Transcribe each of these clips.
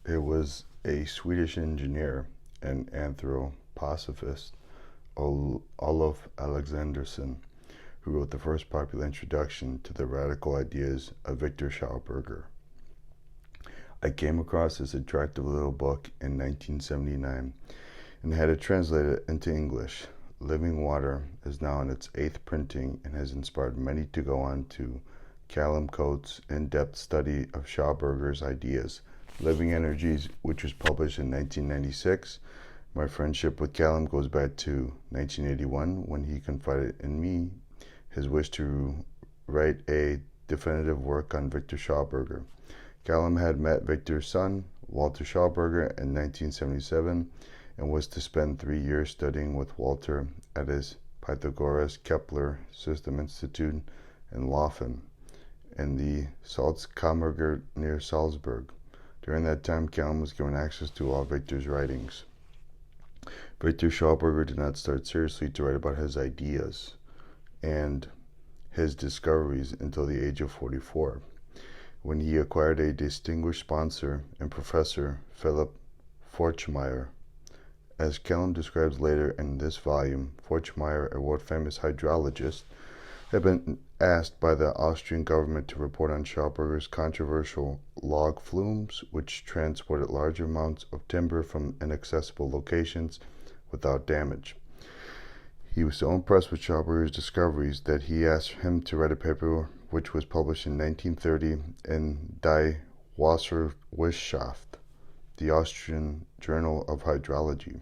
It was a Swedish engineer and anthroposophist, Olof Alexandersson, who wrote the first popular introduction to the radical ideas of Viktor Schauberger. I came across this attractive little book in 1979 and had it translated into English. Living Water is now in its 8th printing and has inspired many to go on to Callum Coates' in-depth study of Schauberger's ideas, Living Energies, which was published in 1996. My friendship with Callum goes back to 1981 when he confided in me his wish to write a definitive work on Viktor Schauberger. Callum had met Viktor's son, Walter Schauberger, in 1977 and was to spend 3 years studying with Walter at his Pythagoras-Kepler System Institute in Laufen in the Salzkammergut near Salzburg. During that time, Callum was given access to all Viktor's writings. Viktor Schauberger did not start seriously to write about his ideas and his discoveries until the age of 44, when he acquired a distinguished sponsor and professor, Philip Forchmeyer. As Callum describes later in this volume, Forchmeyer, a world-famous hydrologist, had been asked by the Austrian government to report on Schauberger's controversial log flumes, which transported large amounts of timber from inaccessible locations without damage. He was so impressed with Schauberger's discoveries that he asked him to write a paper which was published in 1930 in Die Wasserwissenschaft, the Austrian Journal of Hydrology.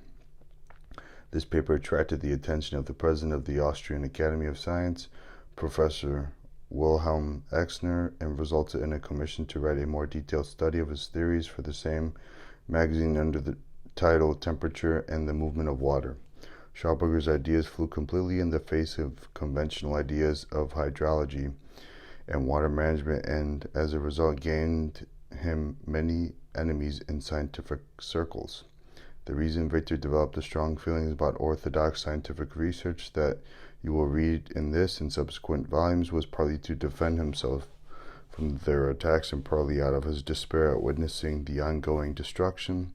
This paper attracted the attention of the president of the Austrian Academy of Science, Professor Wilhelm Exner, and resulted in a commission to write a more detailed study of his theories for the same magazine under the title Temperature and the Movement of Water. Schauberger's ideas flew completely in the face of conventional ideas of hydrology and water management, and as a result gained him many enemies in scientific circles. The reason Viktor developed a strong feelings about orthodox scientific research that you will read in this and subsequent volumes was partly to defend himself from their attacks and partly out of his despair at witnessing the ongoing destruction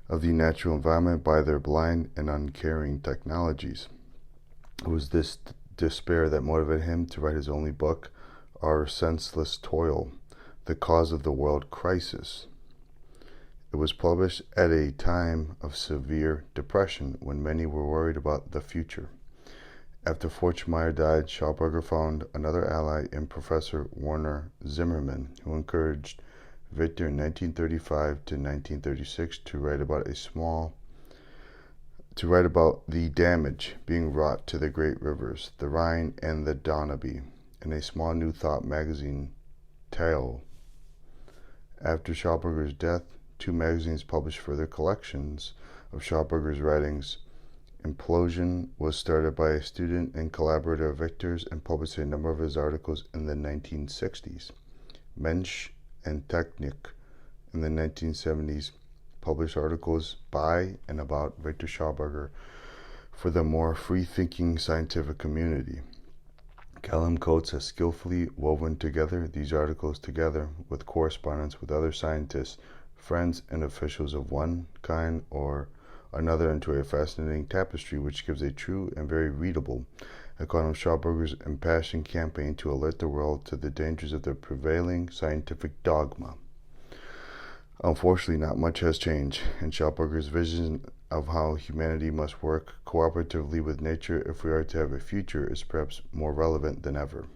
of the natural environment by their blind and uncaring technologies. It was this despair that motivated him to write his only book, Our Senseless Toil, The Cause of the World Crisis. It was published at a time of severe depression when many were worried about the future. After Forchmeyer died, Schauberger found another ally in Professor Werner Zimmermann, who encouraged Viktor in 1935 to 1936 to write about the damage being wrought to the great rivers, the Rhine and the Danube, in a small New Thought magazine, Teil. After Schauberger's death, 2 magazines published further collections of Schauberger's writings. Implosion was started by a student and collaborator of Viktor's and published a number of his articles in the 1960s. Mensch and Technik in the 1970s published articles by and about Viktor Schauberger for the more free-thinking scientific community. Callum Coates has skillfully woven together these articles together with correspondence with other scientists, friends, and officials of one kind or another into a fascinating tapestry which gives a true and very readable account of Schauberger's impassioned campaign to alert the world to the dangers of the prevailing scientific dogma. Unfortunately, not much has changed, and Schauberger's vision of how humanity must work cooperatively with nature if we are to have a future is perhaps more relevant than ever.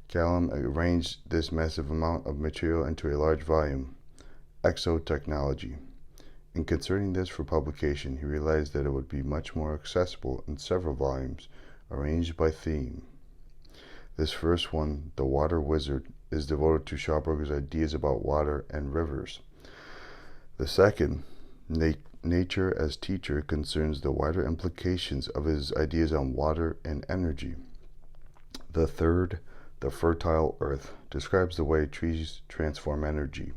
Callum arranged this massive amount of material into a large volume, Exotechnology. In concerning this for publication, he realized that it would be much more accessible in several volumes, arranged by theme. This first one, The Water Wizard, is devoted to Schauberger's ideas about water and rivers. The second, Nature as Teacher, concerns the wider implications of his ideas on water and energy. The third, The Fertile Earth, describes the way trees transform energy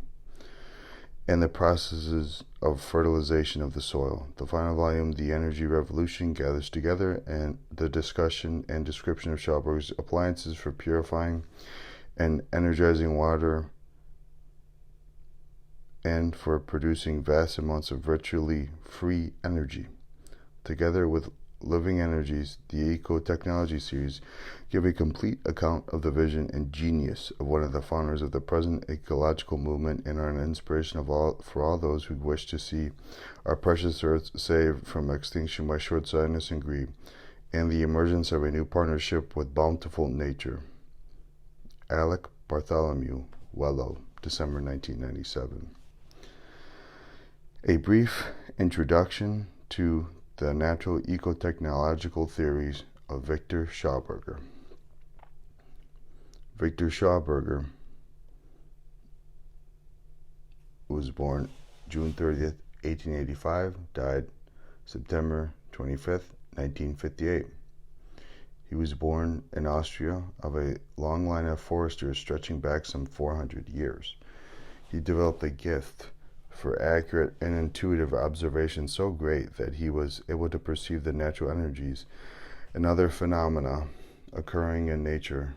and the processes of fertilization of the soil. The final volume, The Energy Revolution, gathers together and the discussion and description of Schauberger's appliances for purifying and energizing water and for producing vast amounts of virtually free energy. Together with Living Energies, the Eco-Technology series give a complete account of the vision and genius of one of the founders of the present ecological movement and are an inspiration for all those who wish to see our precious earth saved from extinction by short-sightedness and greed, and the emergence of a new partnership with bountiful nature. Alec Bartholomew Wello, December 1997. A brief introduction to the natural eco-technological theories of Viktor Schauberger. Viktor Schauberger was born June 30th, 1885, died September 25th, 1958. He was born in Austria of a long line of foresters stretching back some 400 years. He developed a gift for accurate and intuitive observation so great that he was able to perceive the natural energies and other phenomena occurring in nature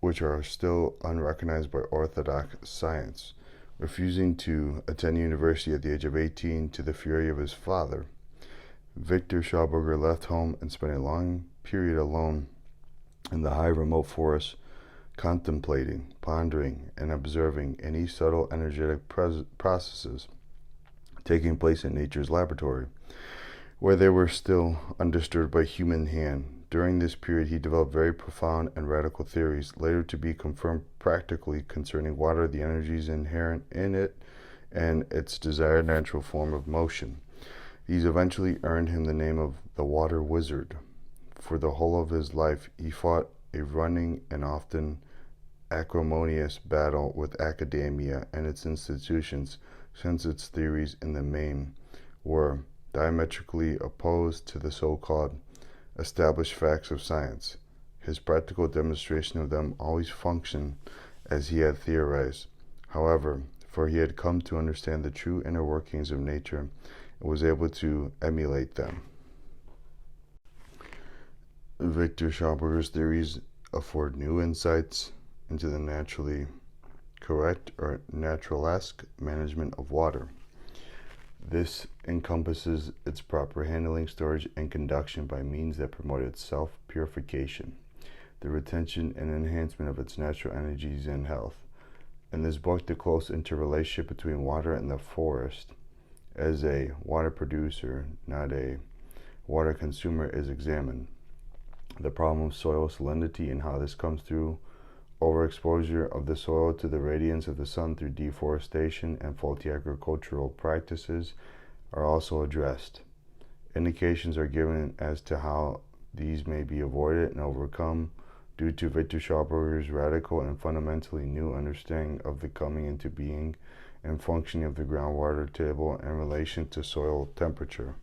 which are still unrecognized by orthodox science. Refusing to attend university at the age of 18 to the fury of his father, Viktor Schauberger left home and spent a long period alone in the high remote forests, contemplating, pondering, and observing any subtle energetic processes taking place in nature's laboratory, where they were still undisturbed by human hand. During this period, he developed very profound and radical theories, later to be confirmed practically, concerning water, the energies inherent in it, and its desired natural form of motion. These eventually earned him the name of the Water Wizard. For the whole of his life, he fought a running and often acrimonious battle with academia and its institutions, since its theories in the main were diametrically opposed to the so-called established facts of science. His practical demonstration of them always functioned as he had theorized. However, for he had come to understand the true inner workings of nature and was able to emulate them. Viktor Schauberger's theories afford new insights into the naturally correct or naturalesque management of water. This encompasses its proper handling, storage, and conduction by means that promote its self-purification, the retention and enhancement of its natural energies and health. In this book, the close interrelationship between water and the forest as a water producer, not a water consumer, is examined. The problem of soil salinity and how this comes through overexposure of the soil to the radiance of the sun through deforestation and faulty agricultural practices are also addressed. Indications are given as to how these may be avoided and overcome due to Viktor Schauberger's radical and fundamentally new understanding of the coming into being and functioning of the groundwater table in relation to soil temperature.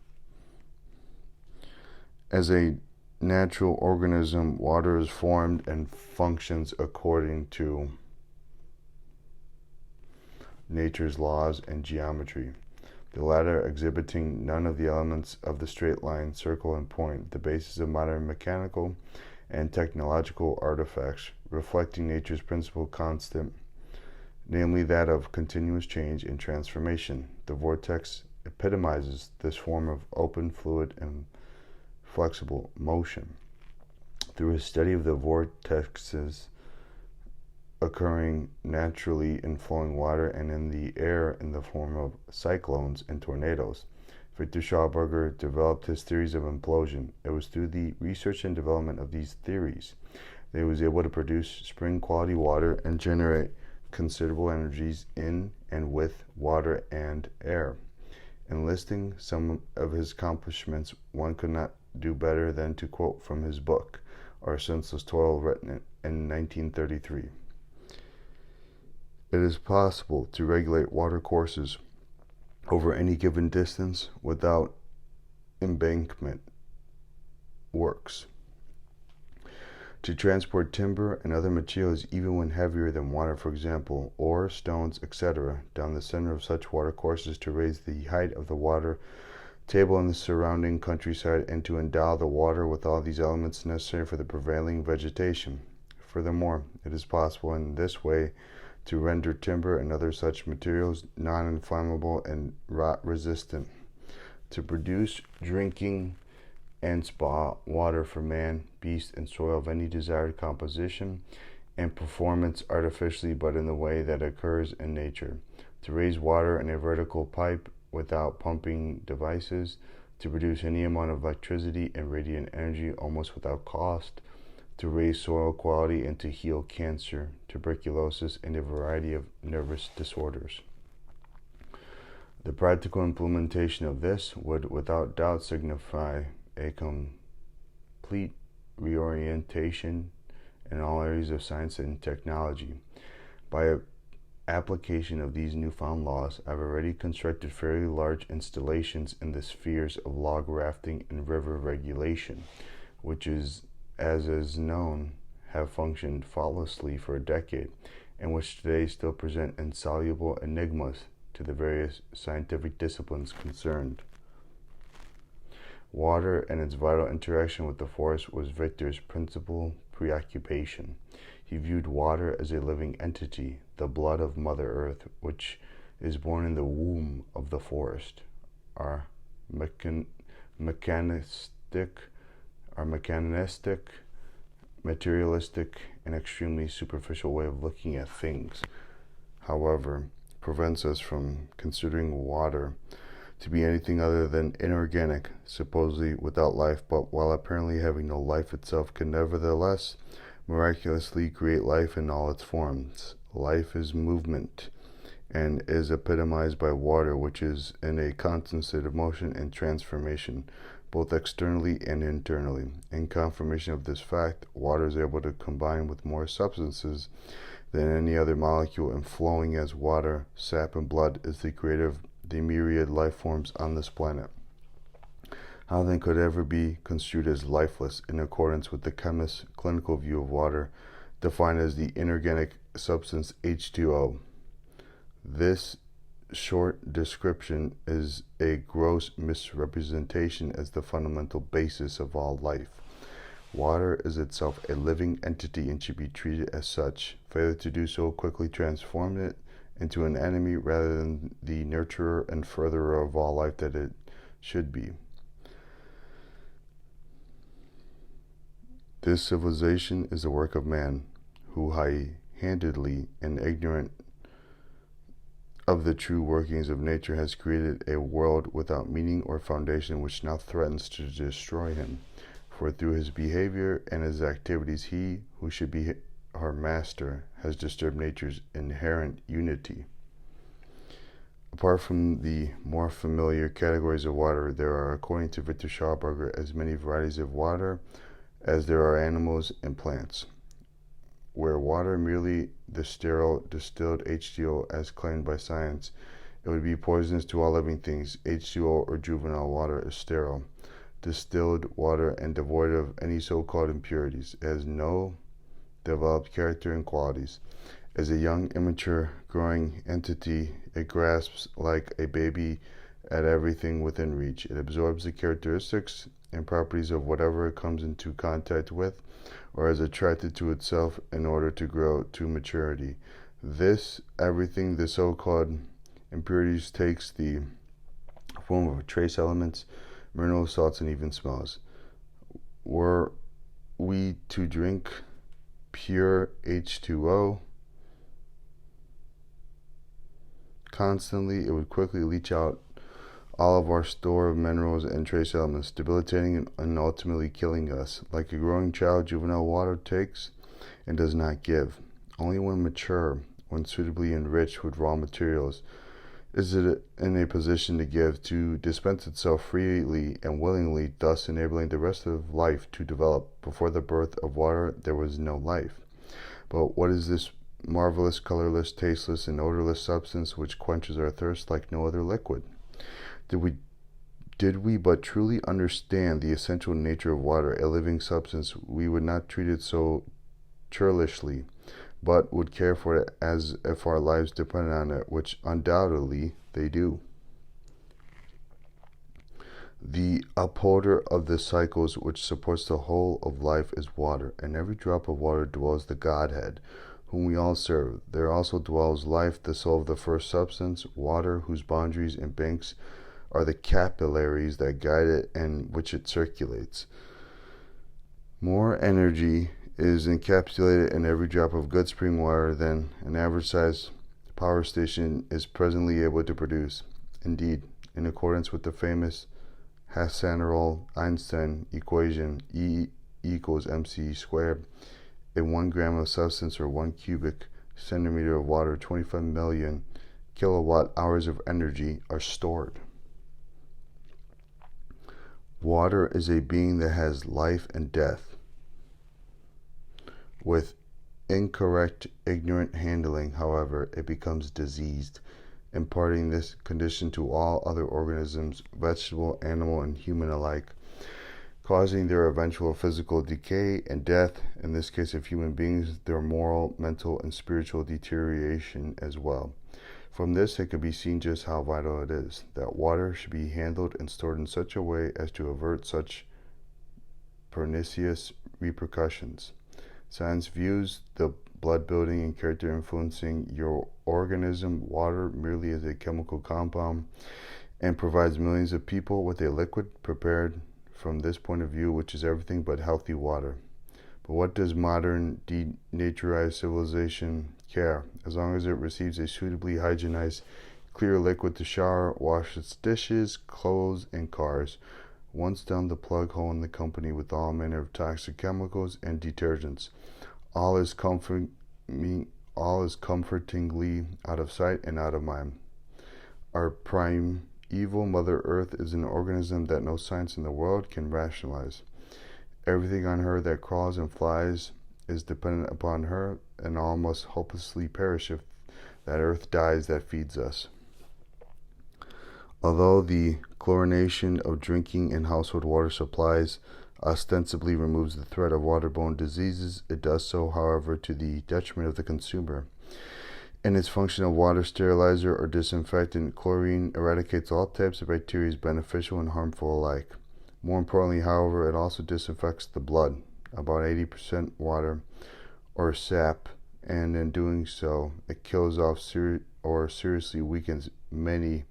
As a natural organism, water is formed and functions according to nature's laws and geometry, the latter exhibiting none of the elements of the straight line, circle, and point, the basis of modern mechanical and technological artifacts, reflecting nature's principal constant, namely that of continuous change and transformation. The vortex epitomizes this form of open, fluid, and flexible motion. Through his study of the vortexes occurring naturally in flowing water and in the air in the form of cyclones and tornadoes, Viktor Schauberger developed his theories of implosion. It was through the research and development of these theories that he was able to produce spring quality water and generate considerable energies in and with water and air. In listing some of his accomplishments, one could not do better than to quote from his book, Our Senseless Toil, written in 1933. It is possible to regulate water courses over any given distance without embankment works. To transport timber and other materials, even when heavier than water, for example, ore, stones, etc., down the center of such water courses, to raise the height of the water table in the surrounding countryside, and to endow the water with all these elements necessary for the prevailing vegetation. Furthermore, it is possible in this way to render timber and other such materials non-inflammable and rot-resistant, to produce drinking and spa water for man, beast, and soil of any desired composition and performance artificially but in the way that occurs in nature, to raise water in a vertical pipe without pumping devices, to produce any amount of electricity and radiant energy almost without cost, to raise soil quality and to heal cancer, tuberculosis, and a variety of nervous disorders. The practical implementation of this would without doubt signify a complete reorientation in all areas of science and technology. By application of these newfound laws, I've already constructed fairly large installations in the spheres of log rafting and river regulation, which is, as is known, have functioned flawlessly for a decade, and which today still present insoluble enigmas to the various scientific disciplines concerned. Water and its vital interaction with the forest was Viktor's principal preoccupation. He viewed water as a living entity, the blood of Mother Earth, which is born in the womb of the forest. Our mechanistic, materialistic, and extremely superficial way of looking at things, however, prevents us from considering water to be anything other than inorganic, supposedly without life, but while apparently having no life itself, can nevertheless miraculously create life in all its forms. Life is movement, and is epitomized by water, which is in a constant state of motion and transformation, both externally and internally. In confirmation of this fact, water is able to combine with more substances than any other molecule, and flowing as water, sap, and blood is the creator of the myriad life forms on this planet. How then could it ever be construed as lifeless in accordance with the chemist's clinical view of water, defined as the inorganic substance H2O? This short description is a gross misrepresentation as the fundamental basis of all life. Water is itself a living entity and should be treated as such. Failure to do so quickly transformed it into an enemy rather than the nurturer and furtherer of all life that it should be. This civilization is the work of man, who high-handedly and ignorant of the true workings of nature has created a world without meaning or foundation, which now threatens to destroy him. For through his behavior and his activities, he, who should be our master, has disturbed nature's inherent unity. Apart from the more familiar categories of water, there are, according to Viktor Schauberger, as many varieties of water as there are animals and plants. Were water merely the sterile distilled H2O as claimed by science, it would be poisonous to all living things. H2O, or juvenile water, is sterile, distilled water, and devoid of any so-called impurities. It has no developed character and qualities. As a young, immature, growing entity, it grasps like a baby at everything within reach. It absorbs the characteristics and properties of whatever it comes into contact with or is attracted to itself in order to grow to maturity. This everything, the so-called impurities, takes the form of trace elements, mineral salts, and even smells. Were we to drink pure H2O constantly, it would quickly leach out all of our store of minerals and trace elements, debilitating and ultimately killing us. Like a growing child, juvenile water takes and does not give. Only when mature, when suitably enriched with raw materials, is it in a position to give, to dispense itself freely and willingly, thus enabling the rest of life to develop. Before the birth of water, there was no life. But what is this marvelous, colorless, tasteless, and odorless substance which quenches our thirst like no other liquid? Did we but truly understand the essential nature of water, a living substance, we would not treat it so churlishly, but would care for it as if our lives depended on it, which undoubtedly they do. The upholder of the cycles which supports the whole of life is water, and every drop of water dwells the Godhead, whom we all serve. There also dwells life, the soul of the first substance, water, whose boundaries and banks are the capillaries that guide it and which it circulates. More energy is encapsulated in every drop of good spring water than an average-sized power station is presently able to produce. Indeed, in accordance with the famous Hassanal-Einstein equation, E equals mc squared, in 1 gram of substance or 1 cubic centimeter of water, 25 million kilowatt hours of energy are stored. Water is a being that has life and death. With incorrect, ignorant handling, however, it becomes diseased, imparting this condition to all other organisms, vegetable, animal, and human alike, causing their eventual physical decay and death, in this case of human beings, their moral, mental, and spiritual deterioration as well. From this, it can be seen just how vital it is that water should be handled and stored in such a way as to avert such pernicious repercussions. Science views the blood-building and character-influencing your organism, water, merely as a chemical compound, and provides millions of people with a liquid prepared from this point of view, which is everything but healthy water. But what does modern denaturized civilization care, as long as it receives a suitably hygienized, clear liquid to shower, wash its dishes, clothes, and cars, once down the plug hole in the company with all manner of toxic chemicals and detergents? All is comfortingly out of sight and out of mind. Our primeval Mother Earth is an organism that no science in the world can rationalize. Everything on her that crawls and flies is dependent upon her, and all must hopelessly perish if that earth dies that feeds us. Although the chlorination of drinking and household water supplies ostensibly removes the threat of waterborne diseases, it does so, however, to the detriment of the consumer. In its function of water sterilizer or disinfectant, chlorine eradicates all types of bacteria, beneficial and harmful alike. More importantly, however, it also disinfects the blood, about 80% water or sap, and in doing so, it kills off or seriously weakens many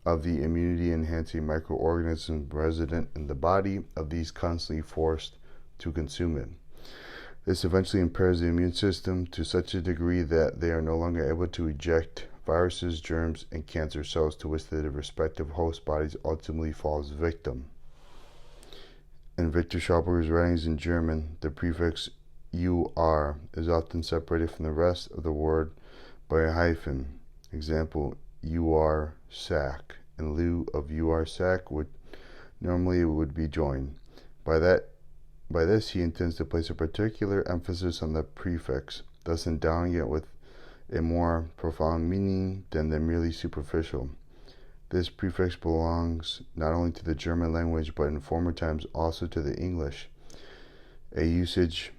of the immunity-enhancing microorganisms resident in the body of these constantly forced to consume it. This eventually impairs the immune system to such a degree that they are no longer able to eject viruses, germs, and cancer cells to which their respective host bodies ultimately falls victim. In Viktor Schauberger's writings in German, the prefix "ur" is often separated from the rest of the word by a hyphen. Example, "ur sac," in lieu of "ur sac," which normally would be joined. By this, he intends to place a particular emphasis on the prefix, thus endowing it with a more profound meaning than the merely superficial. This prefix belongs not only to the German language, but in former times also to the English, a usage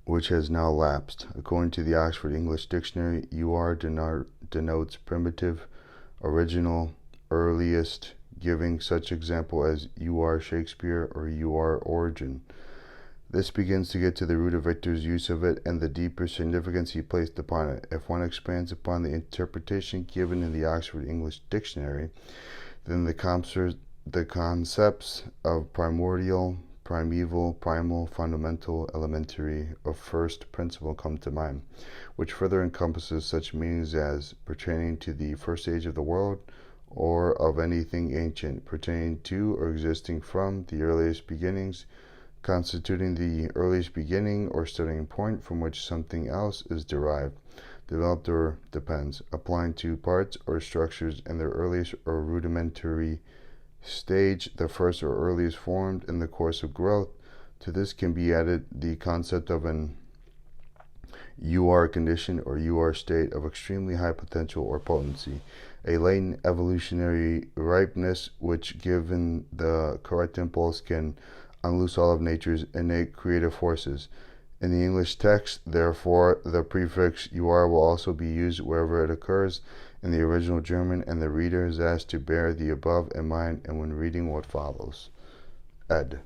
which has now lapsed. According to the Oxford English Dictionary, "ur" denotes primitive, original, earliest, giving such example as "ur Shakespeare" or "ur origin." This begins to get to the root of Victor's use of it and the deeper significance he placed upon it. If one expands upon the interpretation given in the Oxford English Dictionary, then the concepts of primordial, primeval, primal, fundamental, elementary, of first principle come to mind, which further encompasses such meanings as pertaining to the first age of the world, or of anything ancient, pertaining to or existing from the earliest beginnings, constituting the earliest beginning or starting point from which something else is derived, developed, or depends, applying to parts or structures in their earliest or rudimentary stage, the first or earliest formed in the course of growth. To this can be added the concept of an ur condition or ur state of extremely high potential or potency, a latent evolutionary ripeness which, given the correct impulse, can unloose all of nature's innate creative forces. In the English text, therefore, the prefix "ur" will also be used wherever it occurs in the original German, and the reader is asked to bear the above in mind and when reading what follows. Ed.